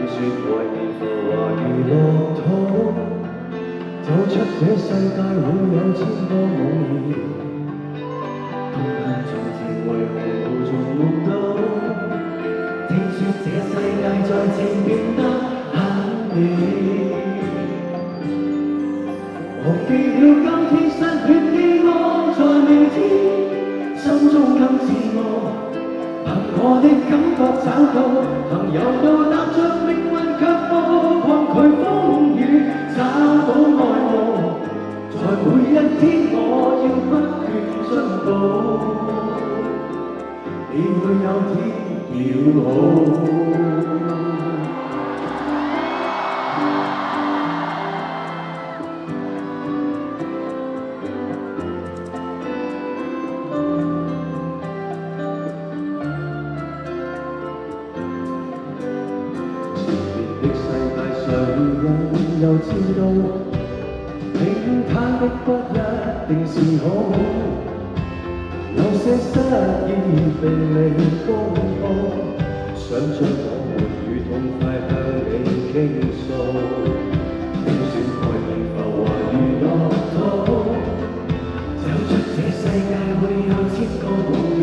雪懷念浮華如樂土，走出這世界會有千個夢兒，痛恨從前為何無從目睹，聽說這世界再次變得很美，忘記了今天失血的愛在明天，心中更自我。我的感覺找到，朋友到踏着命運卻步，抗拒風雨，找到愛慕。在每一天我要不斷進步，你會有天要好。又知道平坦的不一定是好，有些失意並未公佈，想將我們與痛快向你傾訴，聽說愛已浮華如樂土，走出這世界會有千個夢兒，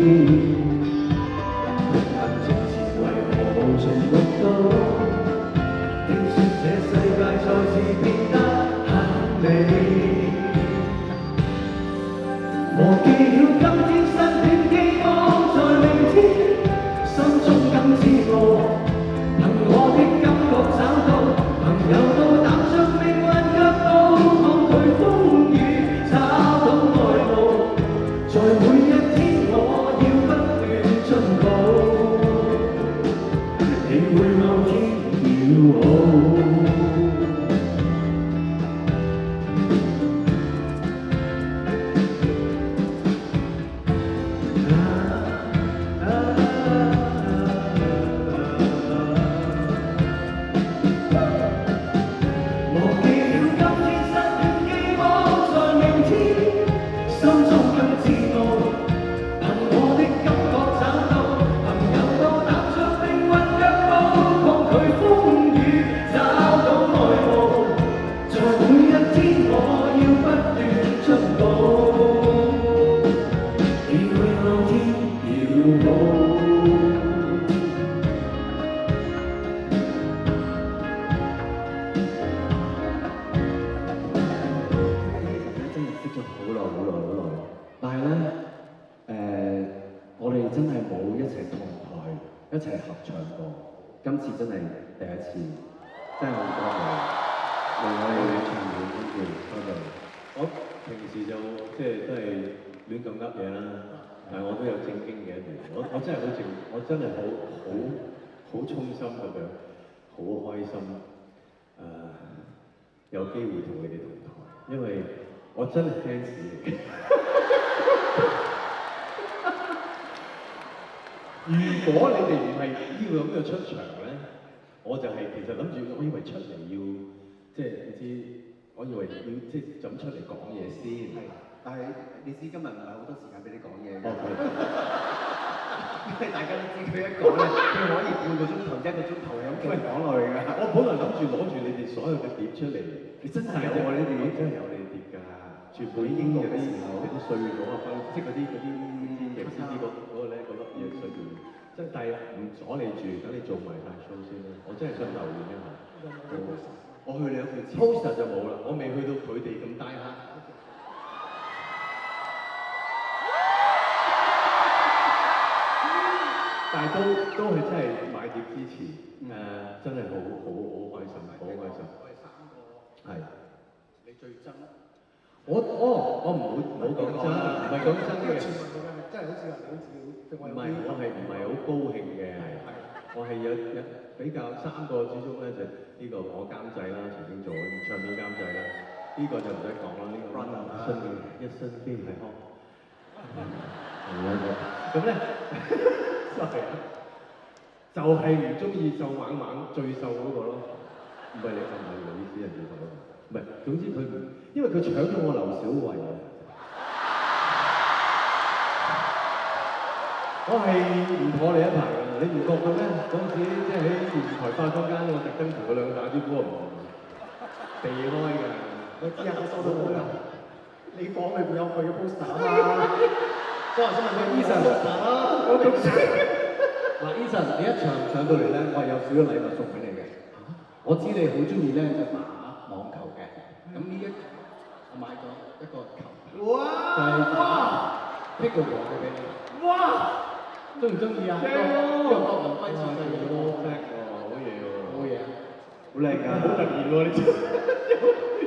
痛恨從前為何無從目睹，這世界再次變得很美，忘記了今天失戀寄望在明天，心中更自傲，憑我的感覺找到，朋友到踏着命運腳步，抗拒風雨，找到愛慕，在每一天我要不斷進步，你會某天要好。一齊合唱過，今次真係第一次，真係好多謝為我哋唱片跟住多謝。我平時就即係都係亂咁噏嘢啦，但係我都有正經嘅一面。我真係好正，我真係好衷心咁樣，好開心有機會同你哋同台，因為我真係 fans 嚟嘅。如果你哋唔係呢個咁嘅出場咧，我就係其實諗住，我以為出嚟要即係你知，我以為要即係就咁出嚟講嘢先。係，但係你知今日唔係好多時間俾你講嘢嘅。因為大家都知佢一講咧，佢可以半個鐘頭、1個鐘頭咁繼續講落去㗎。我本來諗住攞住你哋所有嘅碟出嚟，你真係有喎，你哋真係有你哋碟㗎，全部已經有啲碎咗啊，即係嗰啲嘅 CD 嗰個咧，嗰粒嘢碎咗。即係但係唔阻你住，等你做埋晒 show 先啦。我真係想留念一下。我去你屋企 poster 就冇啦，我未去到佢哋咁低黑。但係都係真係買碟支持，真係好開心，好開心。我哋3個係。你最憎？我唔好講真，唔係講真嘅。真係好似話你好似唔係，我係唔係好高興嘅？我係有比較3個之中咧，就呢個我監製啦，曾經做唱片監製啦。呢個就唔使講啦，呢個一身飛係康。咁咧，就係唔中意瘦猛猛最瘦嗰個咯。唔係你就唔係意思人哋嗰個。唔係，總之佢唔，因為佢搶咗我劉小慧啊！我係唔妥你一排㗎，你唔覺嘅咩？嗰陣時即係喺電台化中間，我特登同佢兩個打招呼，我唔避開㗎。我知啊，我收到佢啦。你房裏邊有佢嘅 poster 啊嘛。我頭先問佢 Eason 我讀書。嗱 Eason，你一場上到嚟咧，我係有少少禮物送俾你嘅。我知你好中意咧就打網球嘅，咁呢一我買咗一個球，就係打 pickleball 嘅俾你。哇！中唔中意啊？呢個國民揮錢嘅嘢喎，叻喎，好嘢喎，好嘢啊！好靚㗎，好突然喎你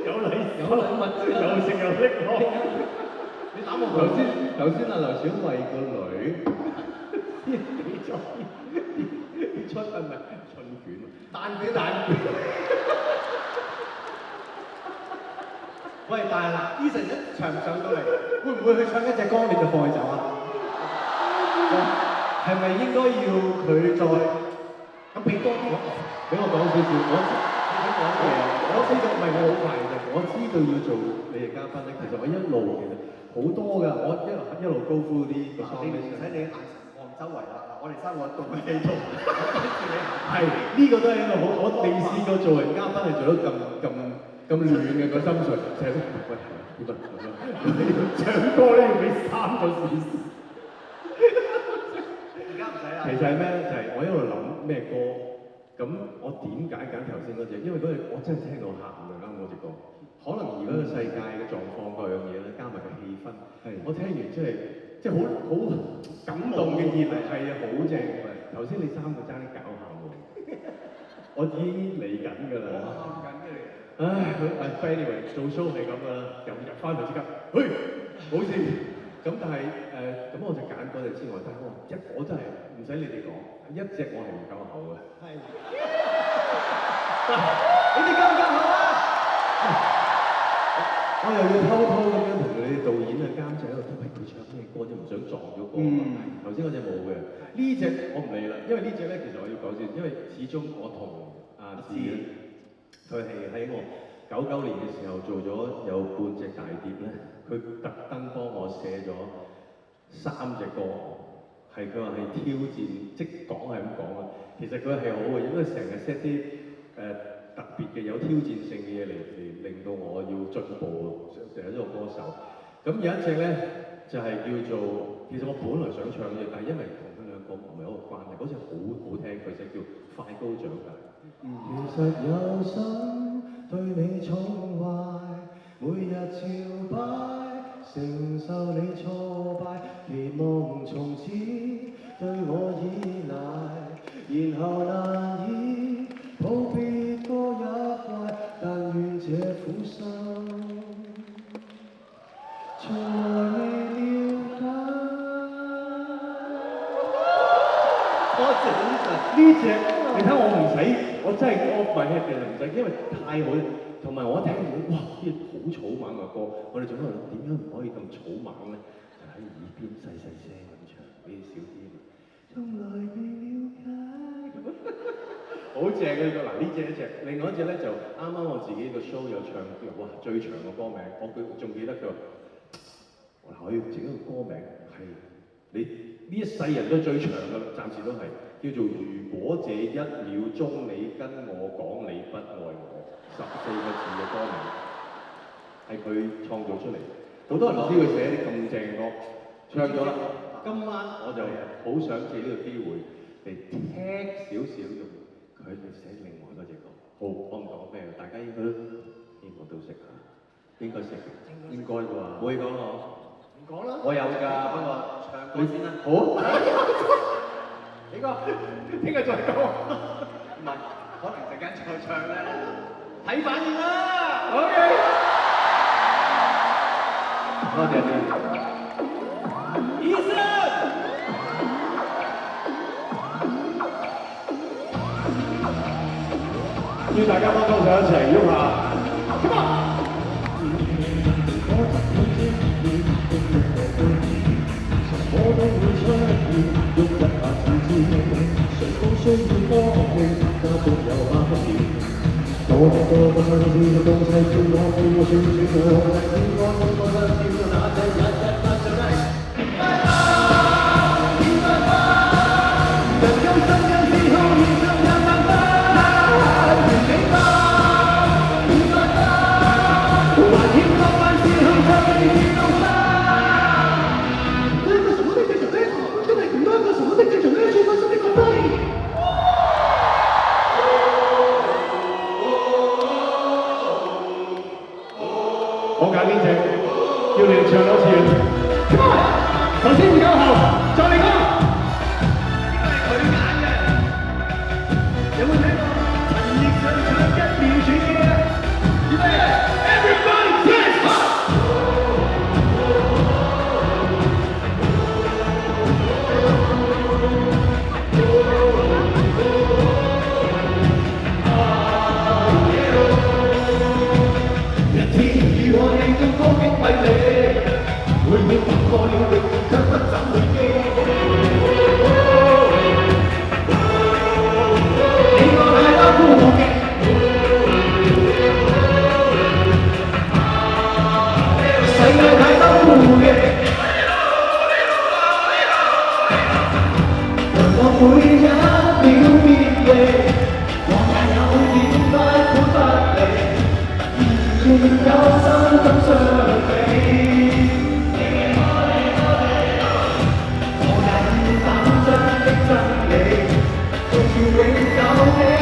有禮有禮物，有食有拎喎。你打網球頭先阿劉小慧個女幾咗啲春係咪春卷啊？蛋卷。喂，但係嗱 ，Eason 一場上到嚟，會唔會去唱一隻歌你就放佢走啊？係咪應該要佢再咁俾多啲我？俾我講少少，我知道唔係我好快嘅，我知道要做你哋嘉賓咧。其實我一路其實好多㗎，我一路高呼啲個你唔使你眼神望周圍啦，我哋三個動喺度，係呢個都係一個好，我未試過做人嘉賓係做到咁亂嘅個心緒，成日都喂點啊咁樣，唱歌咧要俾3個視線。而家唔使啦。其實係咩咧？就係我一路諗咩歌，咁我點解揀頭先嗰隻？因為嗰隻我真係聽到喊㗎，啱嗰隻歌。可能而家個世界嘅狀況各樣嘢咧，加埋個氣氛，我聽完即係好感動嘅熱嚟，係啊，好正嘅。頭先你3個爭啲搞喊喎，我已經嚟緊㗎啦。唉，anyway 做 show 係咁㗎啦，入翻嚟即刻，嘿，冇事。咁但係咁我就揀嗰隻之外，但係我真係唔使你哋講，一隻我係唔夠口嘅。係。你哋夠唔夠口啊？我又要偷偷咁樣同你哋導演啊監製喺度，喂佢唱咩歌啫？唔想撞咗歌。頭先嗰隻冇嘅，呢隻我唔理啦，因為呢隻咧其實我要講先，因為始終我同阿志咧，佢係喺我99年嘅時候做咗有半隻大碟咧，佢特登幫我寫咗3隻歌，係佢話係挑戰，即講係咁講啊。其實佢係好嘅，因為成日 set 啲特別嘅有挑戰性嘅嘢嚟令到我要進步，成為一個歌手。咁有一隻咧就係叫做，其實我本來想唱嘅，但係因為同佢兩個唔係好有關係，嗰隻好好聽，佢就叫快高長大。其實有心對你寵壞，每日朝拜，承受你挫敗，期望從此對我依賴，然後難以抱別歌也怪，但願這苦心從來未了解。多謝呢隻，你睇我唔使，我真係off my head嘅唔使，因為太好，同埋我一聽到哇，呢啲好草蜢嘅歌，我哋仲喺度諗點樣唔可以咁草蜢咧？就喺耳邊細細聲咁唱，呢啲少啲。從來未了解，好正嘅呢個，嗱呢隻一隻，另外一隻咧就啱啱我自己個 show 有唱，哇最長嘅歌名，我仲記得佢話，我可以整一個歌名係你呢一世人都最長嘅啦，暫時都係叫做如果這1秒鐘你跟我講你不愛我，14個字嘅歌名，係佢創造出嚟，好多人唔知佢寫啲咁正嘅歌，唱咗啦。今晚我就好想借呢個機會嚟聽少少用佢哋寫另外嗰隻歌。好，我唔講咩，大家應該都識嚇，應該識，應該啩？會講我。講啦，我有㗎，不過唱歌先啦。好，呢個聽日再講。唔係，可能陣間再唱咧，睇反應啦。OK。多謝你。Eason，要大家幫幫手一齊喐下。Come on！我都會出現，喐一下自知，誰都需要幫你，家中有把劍。多不知嘅東西，叫我叫我算我，但應該應該不知那這日不上嚟。人今生因之後，現實也萬分。有冇睇過陳奕迅唱一秒轉機啊？預備，Everybody dance hard！人天與我氣中高擊為你，每秒突破了力，卻不怎會驚。你我太多孤寂，世界太多孤寂，讓我每一秒別離，我也有點不苦不離。仍有心感相比，我也要膽真的真理，做條永久的。